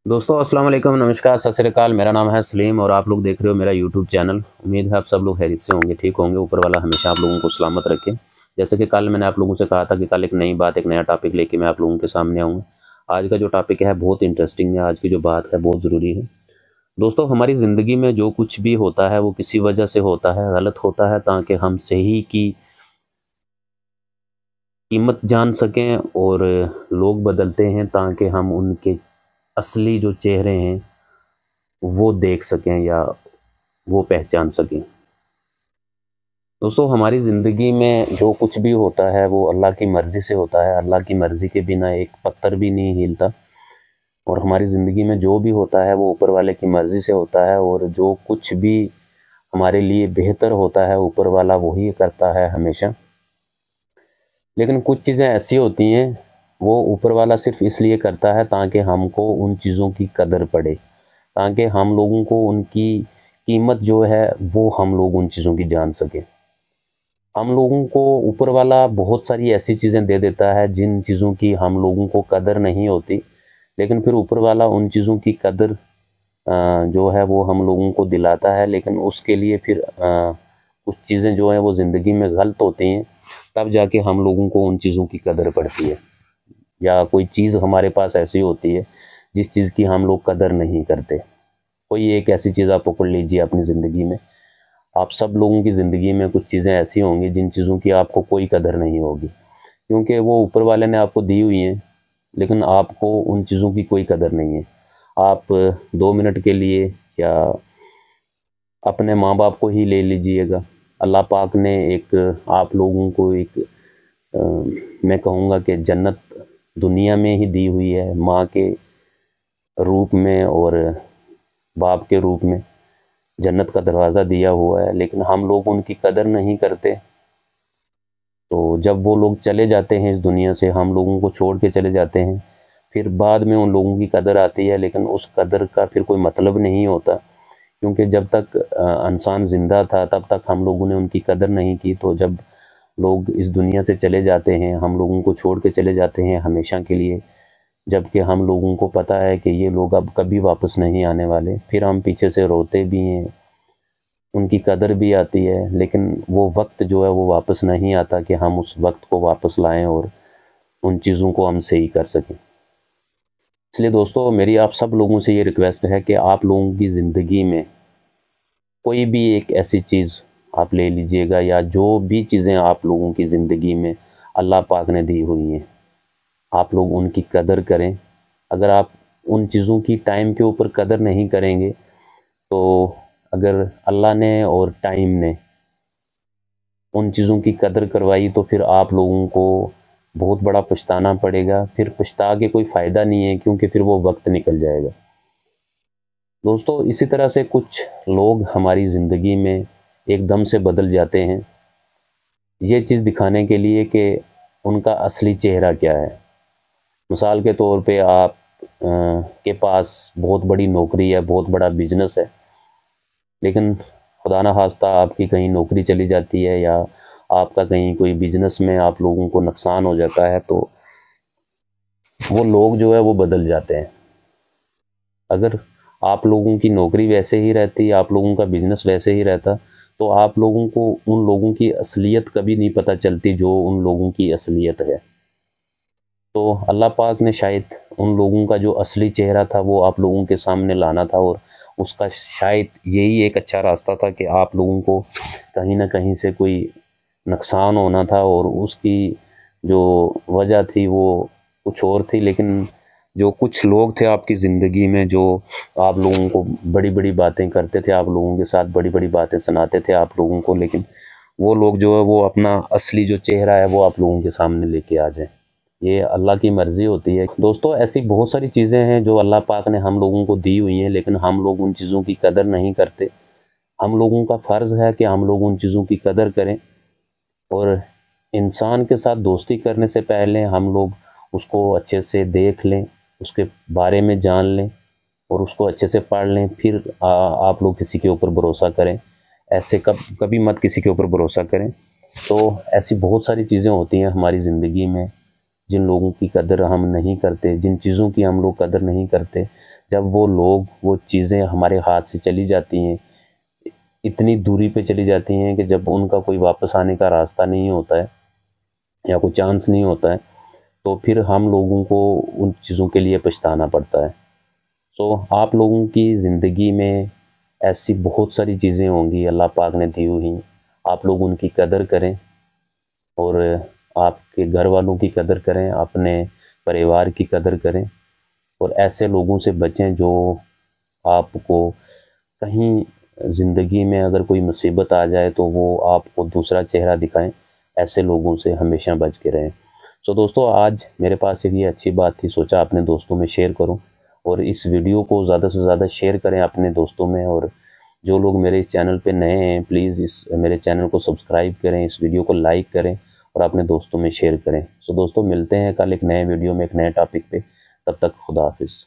दोस्तों अस्सलाम वालेकुम, नमस्कार, सत श्री अकाल। मेरा नाम है सलीम और आप लोग देख रहे हो मेरा यूट्यूब चैनल। उम्मीद है आप सब लोग खैरियत से होंगे, ठीक होंगे। ऊपर वाला हमेशा आप लोगों को सलामत रखे। जैसे कि कल मैंने आप लोगों से कहा था कि कल एक नई बात, एक नया टॉपिक लेके मैं आप लोगों के सामने आऊँगा। आज का जो टॉपिक है बहुत इंटरेस्टिंग है, आज की जो बात है बहुत ज़रूरी है। दोस्तों, हमारी ज़िंदगी में जो कुछ भी होता है वो किसी वजह से होता है, गलत होता है, ताकि हम सही की कीमत जान सकें। और लोग बदलते हैं ताकि हम उनके असली जो चेहरे हैं वो देख सकें या वो पहचान सकें। दोस्तों, हमारी ज़िंदगी में जो कुछ भी होता है वो अल्लाह की मर्ज़ी से होता है। अल्लाह की मर्ज़ी के बिना एक पत्थर भी नहीं हिलता। और हमारी ज़िंदगी में जो भी होता है वो ऊपर वाले की मर्ज़ी से होता है। और जो कुछ भी हमारे लिए बेहतर होता है ऊपर वाला वही करता है हमेशा। लेकिन कुछ चीज़ें ऐसी होती हैं वो ऊपर वाला सिर्फ़ इसलिए करता है ताकि हमको उन चीज़ों की कदर पड़े, ताकि हम लोगों को उनकी कीमत जो है वो हम लोग उन चीज़ों की जान सकें। हम लोगों को ऊपर वाला बहुत सारी ऐसी चीज़ें दे देता है जिन चीज़ों की हम लोगों को कदर नहीं होती, लेकिन फिर ऊपर वाला उन चीज़ों की कदर जो है वो हम लोगों को दिलाता है। लेकिन उसके लिए फिर कुछ चीज़ें जो हैं वो ज़िंदगी में गलत होती हैं, तब जाके हम लोगों को उन चीज़ों की कदर पड़ती है। या कोई चीज़ हमारे पास ऐसी होती है जिस चीज़ की हम लोग कदर नहीं करते। कोई एक ऐसी चीज़ आप पकड़ लीजिए अपनी ज़िंदगी में। आप सब लोगों की ज़िंदगी में कुछ चीज़ें ऐसी होंगी जिन चीज़ों की आपको कोई कदर नहीं होगी, क्योंकि वो ऊपर वाले ने आपको दी हुई हैं, लेकिन आपको उन चीज़ों की कोई कदर नहीं है। आप 2 मिनट के लिए या अपने माँ बाप को ही ले लीजिएगा। अल्लाह पाक ने एक आप लोगों को एक मैं कहूँगा कि जन्नत दुनिया में ही दी हुई है, माँ के रूप में और बाप के रूप में जन्नत का दरवाज़ा दिया हुआ है, लेकिन हम लोग उनकी कदर नहीं करते। तो जब वो लोग चले जाते हैं इस दुनिया से, हम लोगों को छोड़ के चले जाते हैं, फिर बाद में उन लोगों की कदर आती है, लेकिन उस कदर का फिर कोई मतलब नहीं होता, क्योंकि जब तक इंसान ज़िंदा था तब तक हम लोगों ने उनकी कदर नहीं की। तो जब लोग इस दुनिया से चले जाते हैं, हम लोगों को छोड़ के चले जाते हैं हमेशा के लिए, जबकि हम लोगों को पता है कि ये लोग अब कभी वापस नहीं आने वाले, फिर हम पीछे से रोते भी हैं, उनकी कदर भी आती है, लेकिन वो वक्त जो है वो वापस नहीं आता कि हम उस वक्त को वापस लाएं और उन चीज़ों को हम सही कर सकें। इसलिए दोस्तों, मेरी आप सब लोगों से ये रिक्वेस्ट है कि आप लोगों की ज़िंदगी में कोई भी एक ऐसी चीज़ आप ले लीजिएगा, या जो भी चीज़ें आप लोगों की ज़िंदगी में अल्लाह पाक ने दी हुई हैं, आप लोग उनकी कदर करें। अगर आप उन चीज़ों की टाइम के ऊपर कदर नहीं करेंगे, तो अगर अल्लाह ने और टाइम ने उन चीज़ों की कदर करवाई तो फिर आप लोगों को बहुत बड़ा पछताना पड़ेगा। फिर पछता के कोई फ़ायदा नहीं है, क्योंकि फिर वो वक्त निकल जाएगा। दोस्तों, इसी तरह से कुछ लोग हमारी ज़िंदगी में एकदम से बदल जाते हैं, ये चीज़ दिखाने के लिए कि उनका असली चेहरा क्या है। मिसाल के तौर पे आप के पास बहुत बड़ी नौकरी है, बहुत बड़ा बिजनेस है, लेकिन खुदा ना खास्ता आपकी कहीं नौकरी चली जाती है या आपका कहीं कोई बिजनेस में आप लोगों को नुकसान हो जाता है, तो वो लोग जो है वो बदल जाते हैं। अगर आप लोगों की नौकरी वैसे ही रहती, आप लोगों का बिजनेस वैसे ही रहता, तो आप लोगों को उन लोगों की असलियत कभी नहीं पता चलती जो उन लोगों की असलियत है। तो अल्लाह पाक ने शायद उन लोगों का जो असली चेहरा था वो आप लोगों के सामने लाना था, और उसका शायद यही एक अच्छा रास्ता था कि आप लोगों को कहीं ना कहीं से कोई नुकसान होना था, और उसकी जो वजह थी वो कुछ और थी। लेकिन जो कुछ लोग थे आपकी ज़िंदगी में जो आप लोगों को बड़ी बड़ी बातें करते थे, आप लोगों के साथ बड़ी बड़ी बातें सुनाते थे आप लोगों को, लेकिन वो लोग जो है वो अपना असली जो चेहरा है वो आप लोगों के सामने लेके आ जाए। ये अल्लाह की मर्ज़ी होती है। दोस्तों, ऐसी बहुत सारी चीज़ें हैं जो अल्लाह पाक ने हम लोगों को दी हुई हैं, लेकिन हम लोग उन चीज़ों की कदर नहीं करते। हम लोगों का फ़र्ज़ है कि हम लोग उन चीज़ों की कदर करें, और इंसान के साथ दोस्ती करने से पहले हम लोग उसको अच्छे से देख लें, उसके बारे में जान लें और उसको अच्छे से पढ़ लें, फिर आप लोग किसी के ऊपर भरोसा करें। ऐसे कभी मत किसी के ऊपर भरोसा करें। तो ऐसी बहुत सारी चीज़ें होती हैं हमारी ज़िंदगी में जिन लोगों की कदर हम नहीं करते, जिन चीज़ों की हम लोग कदर नहीं करते, جب وہ لوگ وہ چیزیں ہمارے ہاتھ سے چلی جاتی ہیں، اتنی دوری پہ چلی جاتی ہیں کہ جب ان کا کوئی واپس آنے کا راستہ نہیں ہوتا ہے یا کوئی چانس نہیں ہوتا ہے، تو پھر ہم لوگوں کو ان چیزوں کے لیے پچھتانا پڑتا ہے۔ سو آپ لوگوں کی زندگی میں ایسی بہت ساری چیزیں ہوں گی اللہ پاک نے دی ہوئی، آپ لوگ ان کی قدر کریں اور آپ کے گھر والوں کی قدر کریں، اپنے پریوار کی قدر کریں، اور ایسے لوگوں سے بچیں جو آپ کو کہیں زندگی میں اگر کوئی مصیبت آ جائے تو وہ آپ کو دوسرا چہرہ دکھائیں، ایسے لوگوں سے ہمیشہ بچ کے رہیں۔ سو دوستو، آج میرے پاس ایک یہ اچھی بات تھی، سوچا اپنے دوستوں میں شیئر کروں، اور اس ویڈیو کو زیادہ سے زیادہ شیئر کریں اپنے دوستوں میں، اور جو لوگ میرے اس چینل پہ نئے ہیں پلیز میرے چینل کو سبسکرائب کریں، اس ویڈیو کو لائک کریں اور اپنے دوستوں میں شیئر کریں۔ سو دوستو، ملتے ہیں کل ایک نئے ویڈیو میں ایک نئے ٹاپک پہ، تب تک خدا حافظ۔